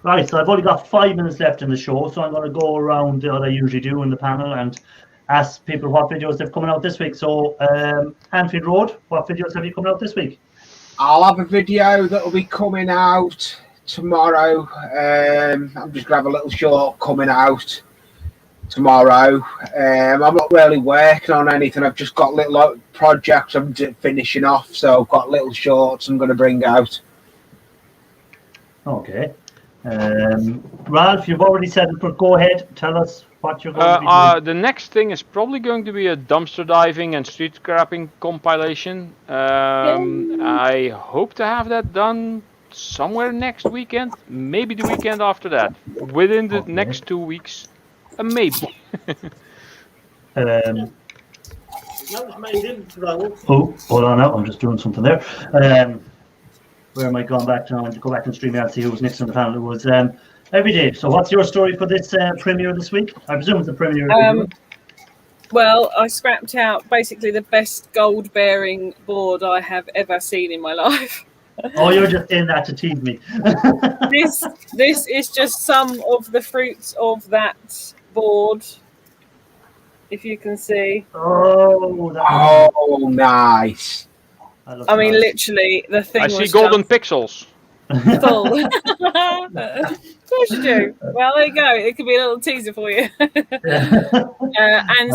Right, so so I've only got 5 minutes left in the show, so I'm going to go around what I usually do in the panel and ask people what videos they've coming out this week. So, Anfield Road, what videos have you coming out this week? I'll have a video that will be coming out tomorrow. I'm just going to have a little short coming out tomorrow. I'm not really working on anything. I've just got little projects I'm finishing off, so I've got little shorts I'm going to bring out. Okay. Ralph, you've already said it, but go ahead. Tell us what you're going to be doing. The next thing is probably going to be a dumpster diving and street scrapping compilation. I hope to have that done somewhere next weekend, maybe the weekend after that, within the next 2 weeks, maybe. Oh, hold on now, I'm just doing something there. Where am I going back to now? Go back and stream and see who was next on the panel. It was Every Day. So what's your story for this premiere this week? I presume it's a premiere. Well, I scrapped out basically the best gold bearing board I have ever seen in my life. Oh, you're just saying that to tease me. This is just some of the fruits of that board, if you can see. Oh, nice. I mean, literally, the thing. I see golden pixels. Full. Of course you do. Well, there you go. It could be a little teaser for you. And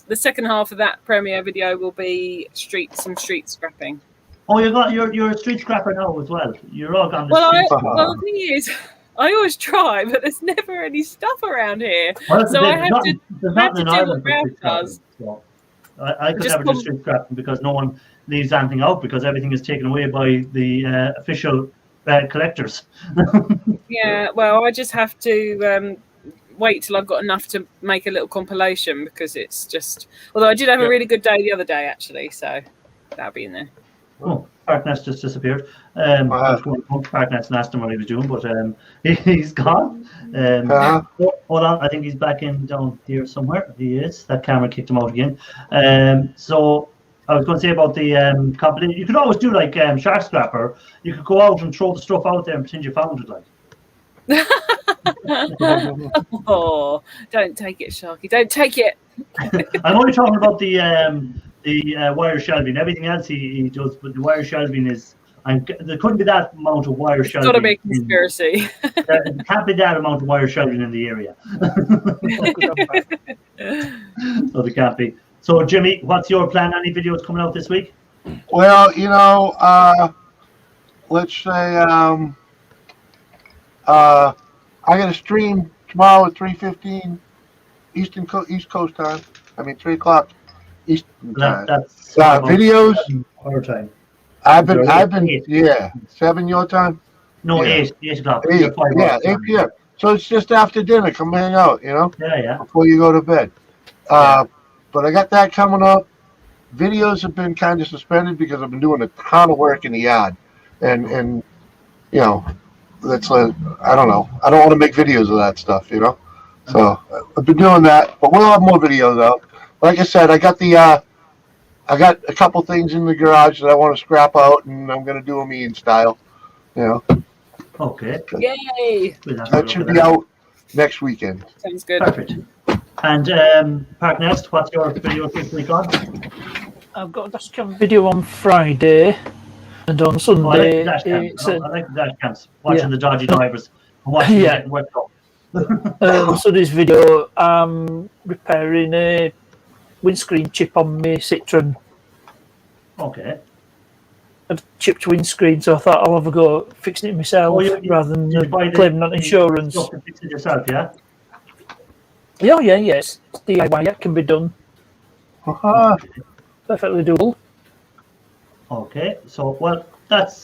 the second half of that premiere video will be some street scrapping. Oh, you're a street scrapper now as well. You're all gone. Well, the thing is, I always try, but there's never any stuff around here. Well, so I have to do what Ralph does. So I could never do street scrapping because no one leaves anything out because everything is taken away by the official collectors. Yeah, well, I just have to wait till I've got enough to make a little compilation because it's just. Although I did have a really good day the other day, actually, so that'll be in there. Oh, Parkness just disappeared. I was going to punk Parkness and asked him what he was doing, but he's gone. Hold on, I think he's back in down here somewhere. He is. That camera kicked him out again. So I was going to say about the competition. You could always do like Shark Scrapper. You could go out and throw the stuff out there and pretend you found it, like. Oh, don't take it, Sharky. Don't take it. I'm only talking about the wire shelving. Everything else he does, but the wire shelving is. There couldn't be that amount of wire shelving. It's got to be a conspiracy. There can't be that amount of wire shelving in the area. So there can't be. So Jimmy, what's your plan? Any videos coming out this week? Well, let's say I got a stream tomorrow at 3:15 East Coast time. 3 o'clock Eastern time. That's videos. Our time. I've been 7 your time. No, yeah. 8 o'clock. 8 p.m. So it's just after dinner. Come hang out, Yeah. Before you go to bed. But I got that coming up. Videos have been kind of suspended because I've been doing a ton of work in the yard, and that's I don't know. I don't want to make videos of that stuff, So I've been doing that, but we'll have more videos out. Like I said, I got a couple things in the garage that I want to scrap out, and I'm going to do them Ian style. Okay. Yay! That should be out next weekend. Sounds good. Perfect. And Parknest, what's your video this week on? I've got a dash cam video on Friday, and on Sunday I like the dash cams. Watching the dodgy drivers and watching them getting worked up. So this video, I'm repairing a windscreen chip on my Citroen. Okay. A chipped windscreen, so I thought I'll have a go fixing it myself rather than claiming on insurance. You fix it yourself, yeah? Yes. It's DIY, it can be done. Perfectly doable. Okay, so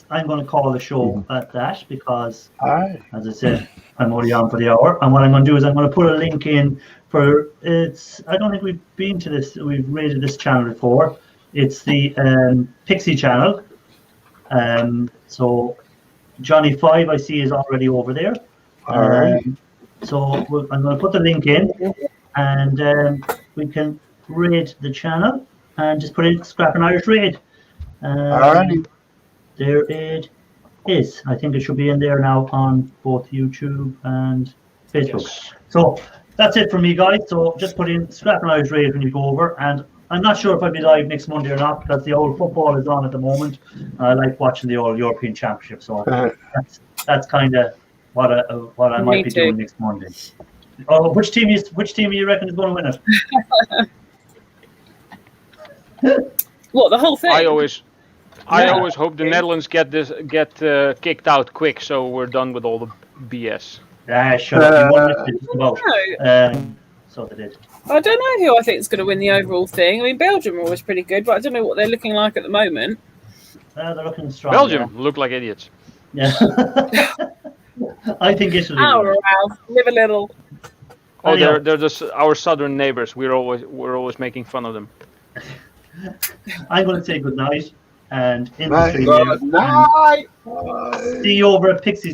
I'm going to call the show at that because, as I said, I'm only on for the hour. And what I'm going to do is I'm going to put a link in for I don't think we've been to this. We've rated this channel before. It's the Pixie channel. So Johnny 5 I see is already over there. All right. So I'm going to put the link in, and we can raid the channel and just put in Scrapping Irish Raid. Alrighty. There it is. I think it should be in there now on both YouTube and Facebook. Yes. So that's it for me, guys. So just put in Scrap and Irish Raid when you go over. And I'm not sure if I'll be live next Monday or not, because the old football is on at the moment. I like watching the old European Championship. So that's kind of what I might be doing next Monday. Oh, which team you reckon is going to win it? What, the whole thing? I always hope the Netherlands get kicked out quick, so we're done with all the BS. Shut up. You won it just about. So they did. I don't know who I think is going to win the overall thing. I mean, Belgium are always pretty good, but I don't know what they're looking like at the moment. They're looking strong. Belgium look like idiots. Yeah. I think Italy. Ralph, live a little. Oh, they're just our southern neighbors. We're always making fun of them. I'm going to say good night and in the Good night. see you over at Pixie's.